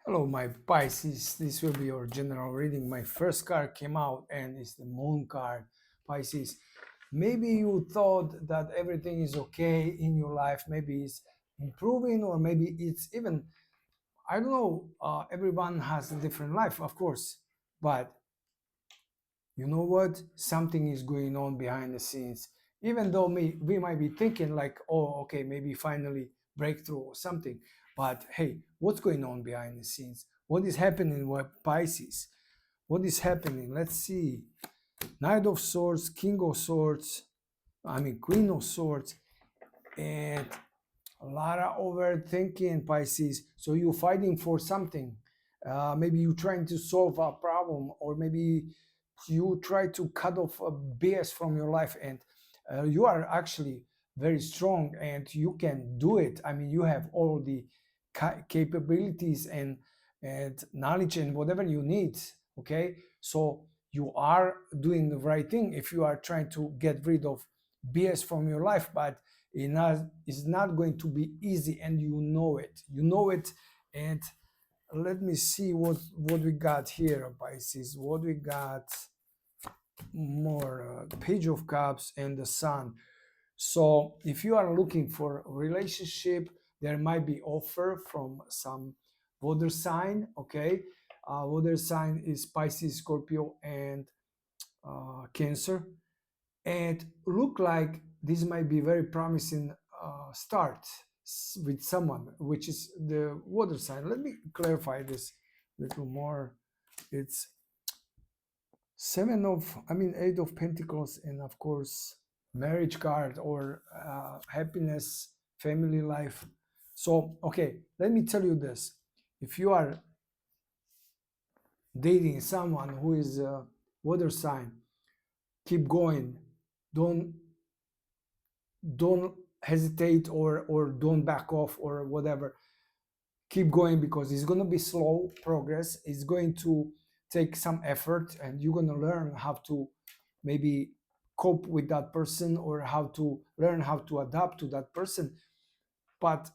Hello, my Pisces. This will be your general reading. My first card came out and it's the Moon card. Pisces, maybe you thought that everything is okay in your life. Maybe it's improving, or maybe it's even, I don't know. Everyone has a different life, of course. But you know what? Something is going on behind the scenes. Even though we might be thinking like, oh, okay, maybe finally breakthrough or something. But hey, what's going on behind the scenes? What is happening with Pisces? What is happening? Let's see. Knight of Swords, King of Swords, Queen of Swords, and a lot of overthinking, Pisces. So you're fighting for something. Maybe you're trying to solve a problem, or maybe you try to cut off a BS from your life, and you are actually very strong and you can do it. You have all the capabilities and knowledge and whatever you need. Okay, so you are doing the right thing if you are trying to get rid of BS from your life, but it's not going to be easy, and you know it. And let me see what we got here, Pisces. What we got more, Page of Cups and the Sun. So if you are looking for a relationship, there might be offer from some water sign. Okay, water sign is Pisces, Scorpio, and Cancer, and look like this might be very promising start with someone, which is the water sign. Let me clarify this a little more. It's Eight of Pentacles, and of course, marriage card, or happiness, family life. So, okay, let me tell you this. If you are dating someone who is a water sign, keep going. Don't don't hesitate, or don't back off or whatever. Keep going, because it's going to be slow progress. It's going to take some effort, and you're going to learn how to maybe cope with that person, or how to learn how to adapt to that person. But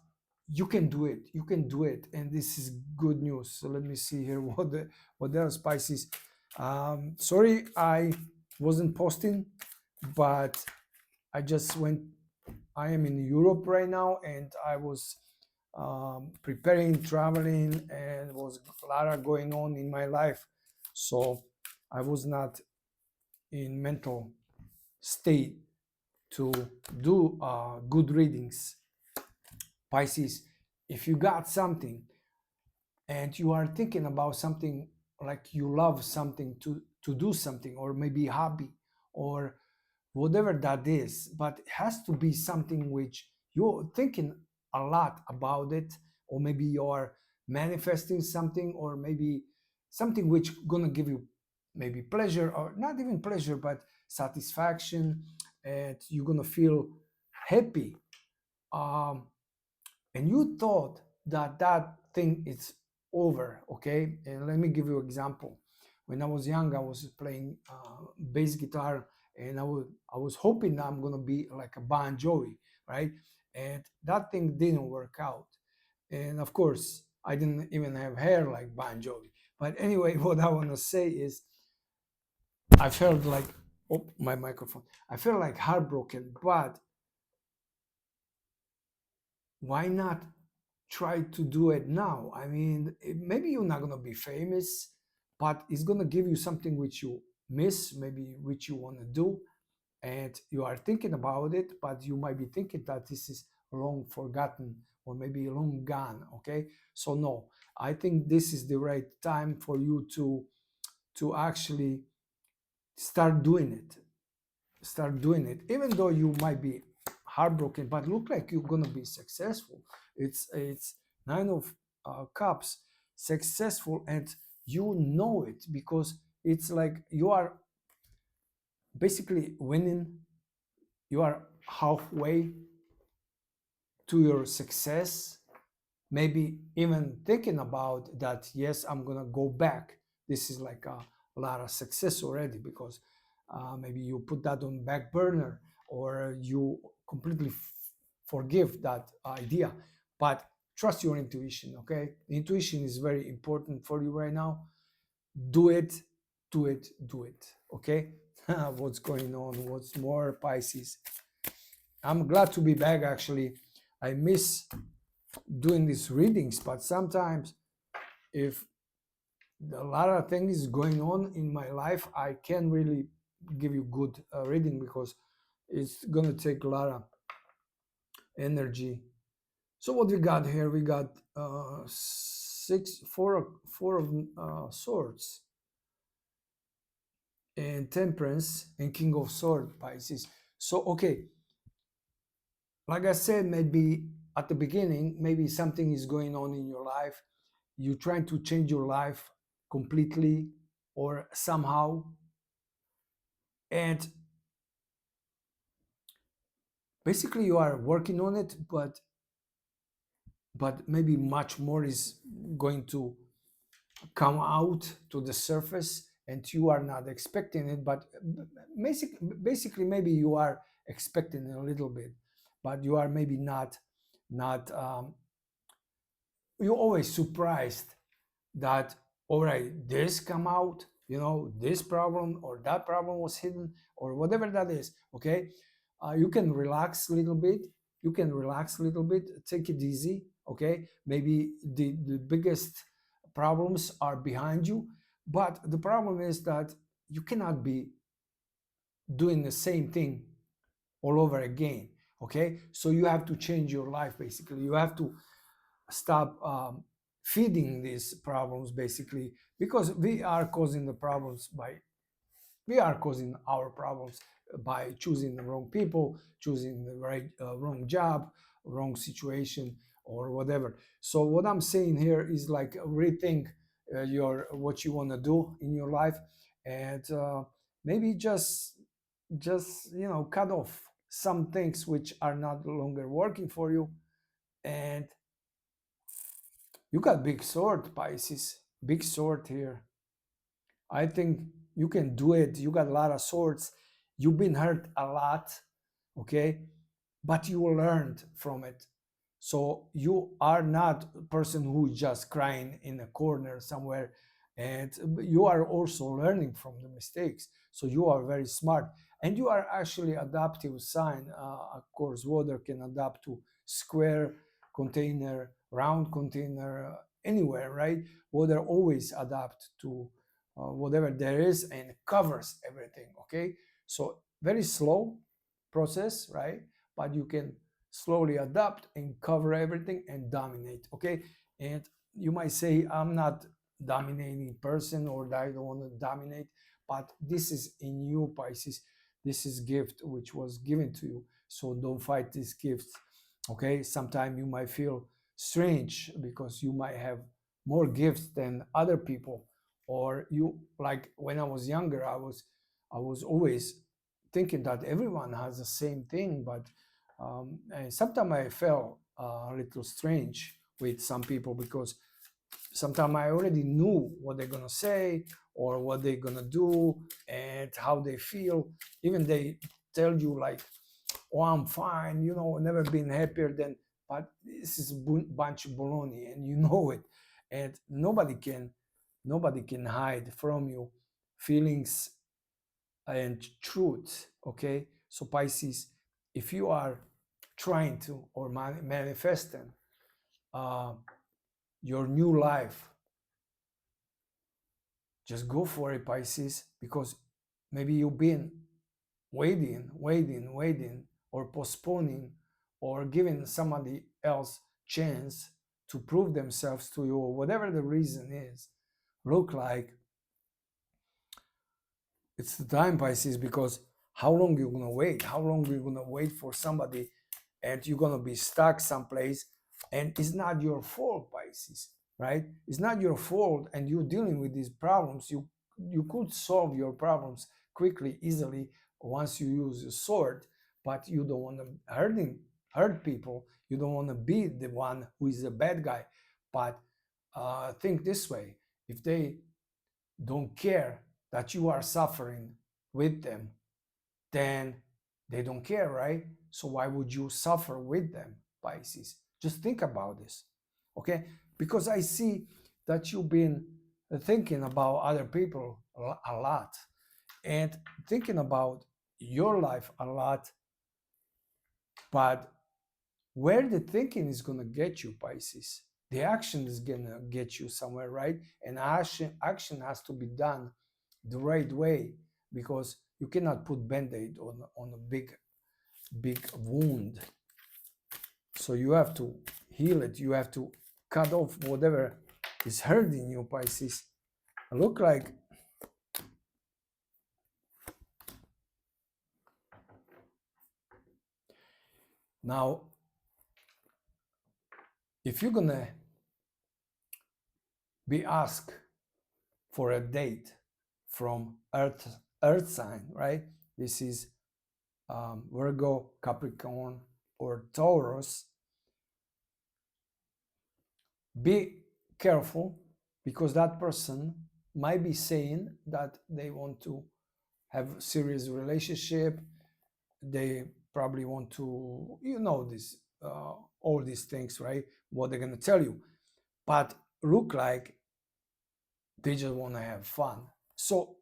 you can do it. You can do it, and this is good news. So let me see here what else, Pisces. Sorry, I wasn't posting, but I am in Europe right now, and I was preparing, traveling, and was a lot going on in my life. So I was not in mental state to do good readings. Pisces, if you got something and you are thinking about something, like you love something, to do something, or maybe hobby, or whatever that is, but it has to be something which you're thinking a lot about it, or maybe you're manifesting something, or maybe something which gonna give you maybe pleasure, or not even pleasure, but satisfaction, and you're gonna feel happy. um, and you thought that that thing is over. Okay, and let me give you an example. When I was young, I was playing bass guitar, and I was hoping that I'm gonna be like a Bon Jovi, right? And that thing didn't work out, and of course I didn't even have hair like Bon Jovi. But anyway, what I want to say is, I felt like, oh, my microphone, I felt like heartbroken. But why not try to do it now? Maybe you're not going to be famous, but it's going to give you something which you miss, maybe which you want to do, and you are thinking about it, but you might be thinking that this is long forgotten, or maybe long gone. Okay, so no, I think this is the right time for you to actually start doing it, even though you might be heartbroken, but look like you're gonna be successful. It's Nine of Cups, successful, and you know it, because it's like you are basically winning. You are halfway to your success, maybe even thinking about that. Yes, I'm gonna go back. This is like a lot of success already, because maybe you put that on back burner, or you completely forgive that idea. But trust your intuition, okay? Intuition is very important for you right now. Do it, do it, do it, okay? What's going on? What's more, Pisces? I'm glad to be back, actually. I miss doing these readings, but sometimes if a lot of things going on in my life, I can't really give you good reading because it's gonna take a lot of energy. So what we got here? We got four of swords, and temperance, and king of sword, Pisces. So okay, like I said, maybe at the beginning, maybe something is going on in your life. You're trying to change your life completely or somehow, and basically you are working on it, but maybe much more is going to come out to the surface and you are not expecting it. But basically maybe you are expecting it a little bit, but you are maybe not you're always surprised that, all right, this come out, this problem or that problem was hidden or whatever that is. Okay, you can relax a little bit. You can relax a little bit, take it easy. Okay, maybe the biggest problems are behind you, but the problem is that you cannot be doing the same thing all over again. Okay, so you have to change your life. Basically, you have to stop feeding these problems, basically, because we are causing our problems by choosing the wrong people, choosing the wrong job, wrong situation, or whatever. So what I'm saying here is like rethink your what you want to do in your life, and maybe just cut off some things which are not longer working for you. And you got big sword, Pisces. Big sword here. I think you can do it. You got a lot of swords. You've been hurt a lot, okay? But you learned from it. So you are not a person who is just crying in a corner somewhere. And you are also learning from the mistakes. So you are very smart. And you are actually adaptive sign. Of course, water can adapt to square container, round container, anywhere, right? Water always adapt to whatever there is and covers everything. Okay, so very slow process, right? But you can slowly adapt and cover everything and dominate. Okay, and you might say, I'm not dominating person, or I don't want to dominate, but this is in you, Pisces. This is gift which was given to you, so don't fight this gift. Okay, sometimes you might feel strange because you might have more gifts than other people, or you, like when I was younger, I was always thinking that everyone has the same thing. But and sometimes I felt a little strange with some people, because sometimes I already knew what they're gonna say or what they're gonna do and how they feel. Even they tell you like, oh, I'm fine, never been happier than, but this is bunch of baloney, and you know it. And nobody can hide from you feelings and truth. Okay, so Pisces, if you are trying to or manifesting uh, your new life, just go for it, Pisces, because maybe you've been waiting, or postponing, or giving somebody else chance to prove themselves to you, or whatever the reason is. Look like it's the time, Pisces, because how long you gonna wait? How long you gonna wait for somebody, and you're gonna be stuck someplace, and it's not your fault, Pisces, right? It's not your fault, and you're dealing with these problems. You could solve your problems quickly, easily, once you use a sword, but you don't want to hurt people. You don't want to be the one who is a bad guy. But think this way: if they don't care that you are suffering with them, then they don't care, right? So why would you suffer with them, Pisces? Just think about this. okay? Because I see that you've been thinking about other people a lot and thinking about your life a lot, but where the thinking is going to get you, Pisces, the action is going to get you somewhere, right? And action has to be done the right way, because you cannot put band-aid on a big wound. So you have to heal it. You have to cut off whatever is hurting you, Pisces. Look like now, if you're gonna be asked for a date from Earth sign, right? This is Virgo, Capricorn, or Taurus. Be careful, because that person might be saying that they want to have a serious relationship. They probably want to, this, all these things, right? What they're going to tell you. But look like they just want to have fun. So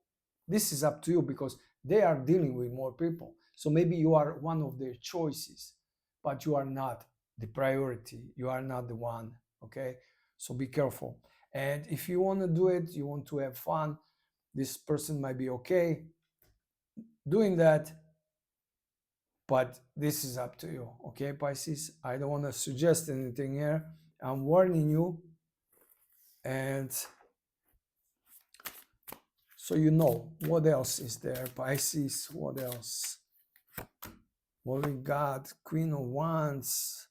this is up to you, because they are dealing with more people. So maybe you are one of their choices, but you are not the priority. You are not the one, okay? So be careful. And if you want to do it, you want to have fun, this person might be okay doing that, but this is up to you, okay, Pisces? I don't want to suggest anything here. I'm warning you. And so you know, what else is there, Pisces? What else? What we got? Queen of Wands,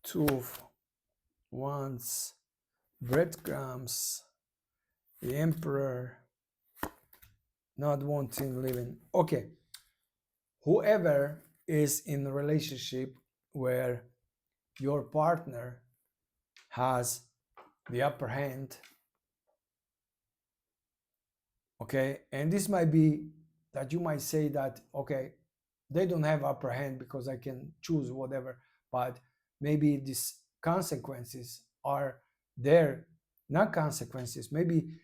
Two of Wands, breadcrumbs, the Emperor, not wanting living. Okay, whoever is in a relationship where your partner has the upper hand, okay, and this might be that you might say that, okay, they don't have upper hand because I can choose whatever, but maybe these consequences are there, not consequences. Maybe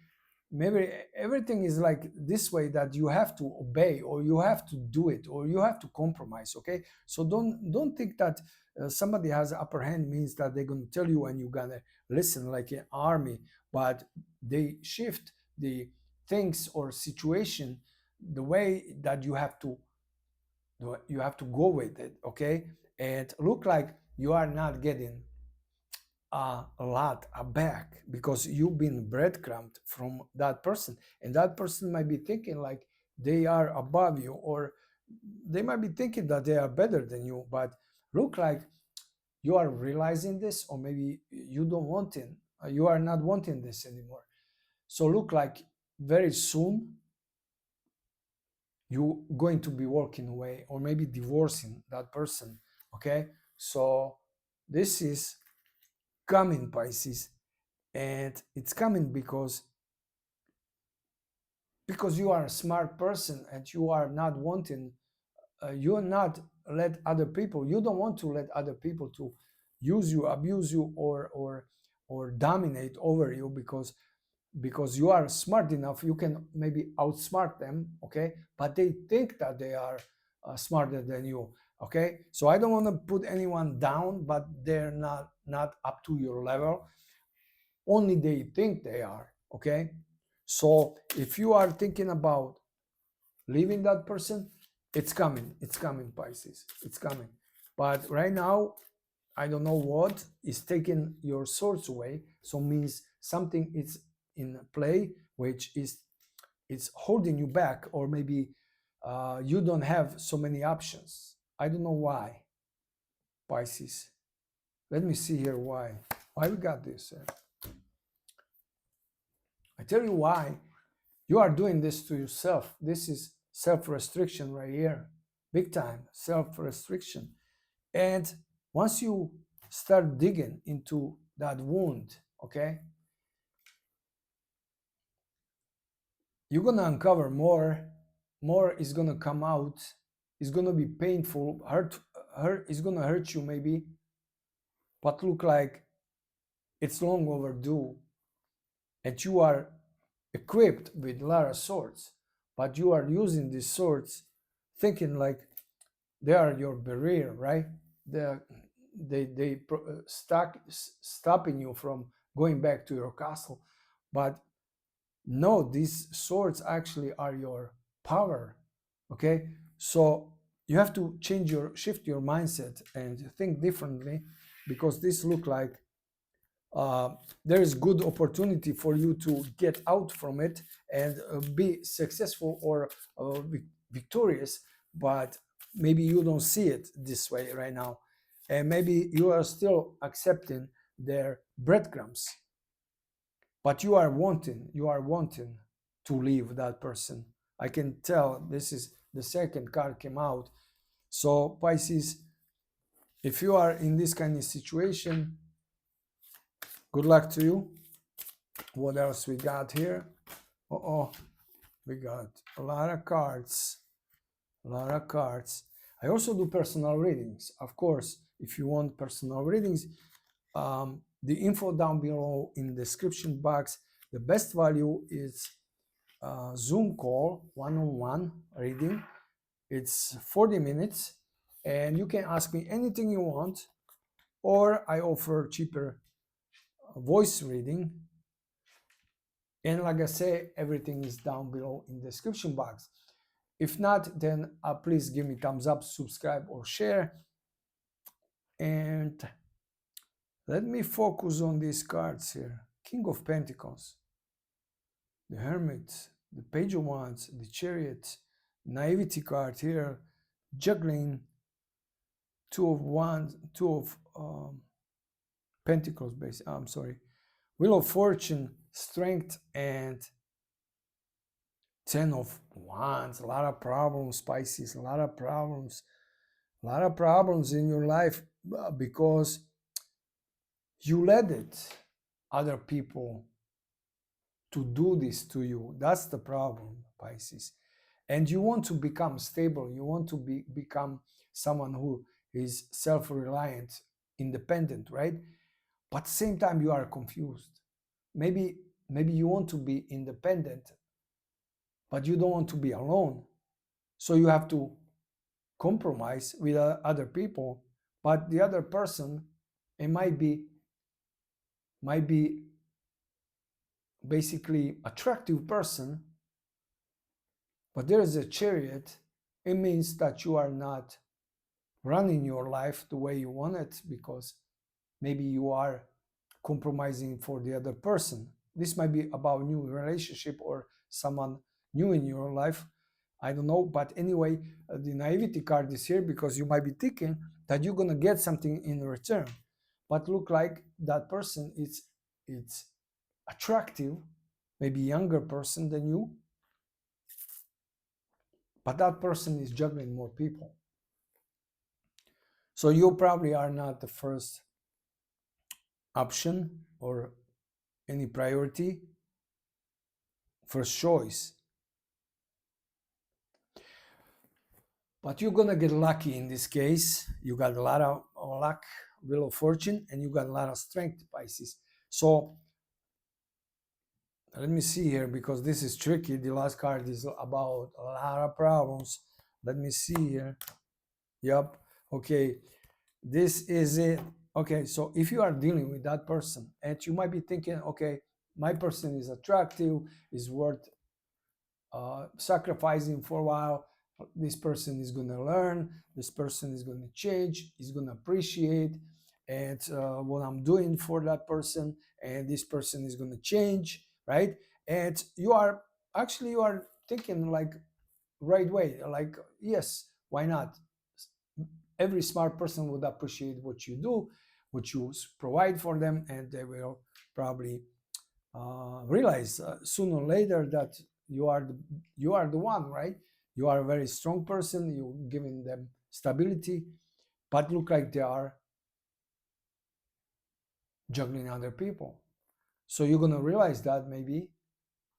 everything is like this way, that you have to obey, or you have to do it, or you have to compromise, okay? So don't think that somebody has upper hand means that they're going to tell you and you're going to listen like an army, but they shift the things or situation the way that you have to go with it, okay? And look like you are not getting a lot back, because you've been breadcrumbed from that person, and that person might be thinking like they are above you, or they might be thinking that they are better than you, but look like you are realizing this, or maybe you don't want it, you are not wanting this anymore. So look like very soon you're going to be walking away, or maybe divorcing that person, okay? So this is coming, Pisces, and it's coming because you are a smart person, and you are not wanting, you are not let other people, you don't want to let other people to use you, abuse you, or dominate over you, because you are smart enough, you can maybe outsmart them, okay? But they think that they are smarter than you, okay? So I don't want to put anyone down, but they're not up to your level. Only they think they are, okay? So if you are thinking about leaving that person, it's coming, Pisces, it's coming. But right now, I don't know what is taking your source away. So means something is in play, which is it's holding you back, or maybe you don't have so many options. I don't know why, Pisces. Let me see here why. Why we got this? I tell you why. You are doing this to yourself. This is self-restriction right here. Big time self-restriction. And once you start digging into that wound, okay, you're gonna uncover more is gonna come out. It's gonna be painful, hurt, it's gonna hurt you maybe, but look like it's long overdue, and you are equipped with a lot of swords, but you are using these swords thinking like they are your barrier, right? They're, stopping you from going back to your castle. But no, these swords actually are your power. Okay, so you have to shift your mindset and think differently, because this look like uh, there is good opportunity for you to get out from it and be successful or victorious, but maybe you don't see it this way right now, and maybe you are still accepting their breadcrumbs, but you are wanting to leave that person. I can tell. This is the second card came out. So Pisces, if you are in this kind of situation, good luck to you. What else we got here? Oh, we got a lot of cards. A lot of cards. I also do personal readings. Of course, if you want personal readings, the info down below in the description box. The best value is Zoom call, one-on-one reading. It's 40 minutes, and you can ask me anything you want, or I offer cheaper voice reading. And like I say, everything is down below in the description box. If not, then please give me thumbs up, subscribe, or share. And let me focus on these cards here. King of Pentacles, the Hermit, the Page of Wands, the Chariot, Naivety card here, Juggling, Two of Wands, Two of Pentacles, I'm sorry, Wheel of Fortune, Strength, and Ten of Wands. A lot of problems, Pisces, a lot of problems. A lot of problems in your life because you let other people to do this to you. That's the problem, Pisces. And you want to become stable. You want to become someone who is self-reliant, independent, right? But at the same time, you are confused. Maybe you want to be independent, but you don't want to be alone. So you have to compromise with other people, but the other person, it might be basically attractive person, but there is a Chariot. It means that you are not running your life the way you want it, because maybe you are compromising for the other person. This might be about new relationship or someone new in your life. I don't know, but anyway, the naivety card is here because you might be thinking that you're gonna get something in return, but look like that person it's attractive, maybe younger person than you, but that person is juggling more people. So you probably are not the first option or any priority, first choice. But you're gonna get lucky in this case. You got a lot of luck, Wheel of Fortune, and you got a lot of strength, Pisces. So let me see here, because this is tricky. The last card is about a lot of problems. Let me see here. Yep. Okay. This is it. Okay. So if you are dealing with that person, and you might be thinking, okay, my person is attractive, is worth sacrificing for a while. This person is going to learn. This person is going to change. Is going to appreciate and what I'm doing for that person. And this person is going to change, right? And you are thinking like right way, like yes, why not? Every smart person would appreciate what you do, what you provide for them, and they will probably realize sooner or later that you are the one, right? You are a very strong person. You're giving them stability, but look like they are juggling other people. So you're gonna realize that maybe,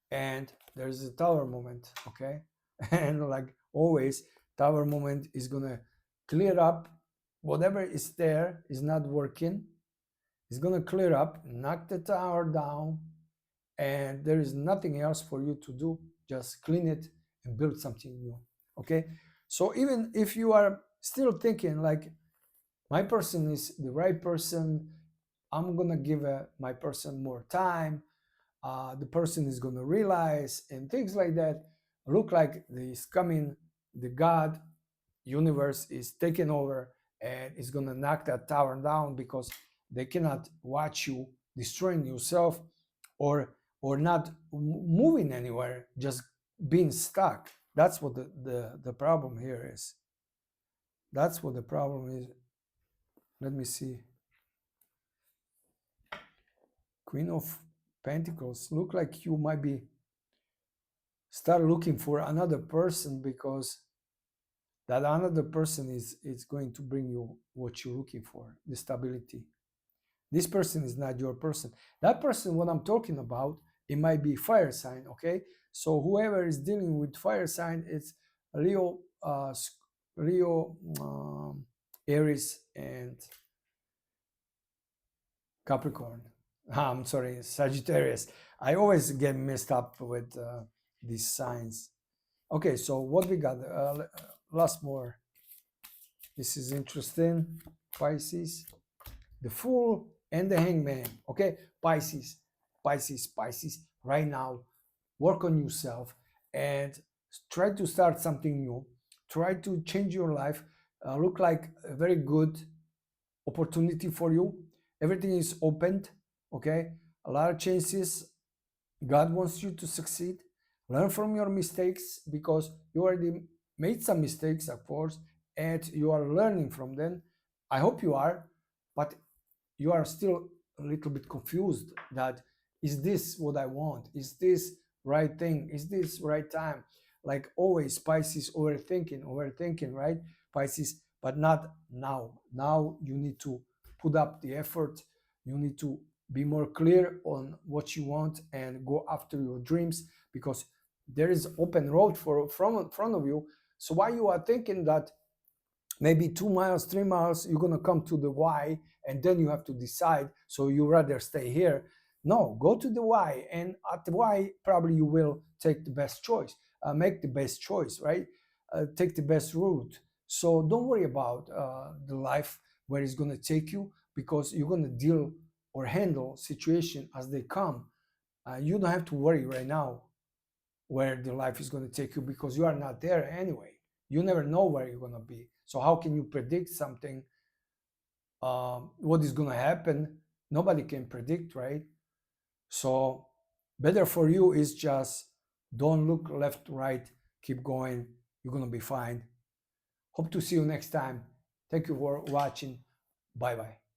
and there's a tower moment, okay? And like always, tower moment is gonna clear up whatever is there is not working, It's going to clear up, knock the tower down, and there is nothing else for you to do. Just clean it and build something new. Okay, so even if you are still thinking like my person is the right person, I'm gonna give my person more time, the person is gonna realize, and things like that, look like this coming, the God universe is taking over and is gonna knock that tower down because they cannot watch you destroying yourself or not moving anywhere, just being stuck. That's what the problem here is. That's what the problem is. Let me see. Queen of Pentacles. Look like you might be start looking for another person because that another person is going to bring you what you're looking for, the stability. This person is not your person. That person, what I'm talking about, it might be fire sign, okay? So whoever is dealing with fire sign, it's Leo, Leo, Aries, and Capricorn. I'm sorry, Sagittarius. I always get messed up with these signs. Okay, so what we got? Last more. This is interesting. Pisces, the Fool, and the Hangman. Okay, Pisces, Pisces, Pisces. Right now, work on yourself and try to start something new. Try to change your life. Look like a very good opportunity for you. Everything is opened. Okay, a lot of chances. God wants you to succeed. Learn from your mistakes because you already made some mistakes, of course, and you are learning from them. I hope you are, but you are still a little bit confused that is this what I want? Is this right thing? Is this right time? Like always, Pisces overthinking, overthinking, right? Pisces, but not now. Now you need to put up the effort. You need to be more clear on what you want and go after your dreams because there is open road from in front of you. So why you are thinking that maybe 2 miles, 3 miles, you're going to come to the Y and then you have to decide. So you rather stay here. No, go to the Y, and at the Y, probably you will take the best choice, make the best choice, right? Take the best route. So don't worry about the life where it's going to take you because you're going to deal or handle situation as they come. You don't have to worry right now where the life is going to take you because you are not there anyway. You never know where you're going to be. So how can you predict something? What is going to happen? Nobody can predict, right? So better for you is just don't look left, right, keep going. You're going to be fine. Hope to see you next time. Thank you for watching. Bye bye.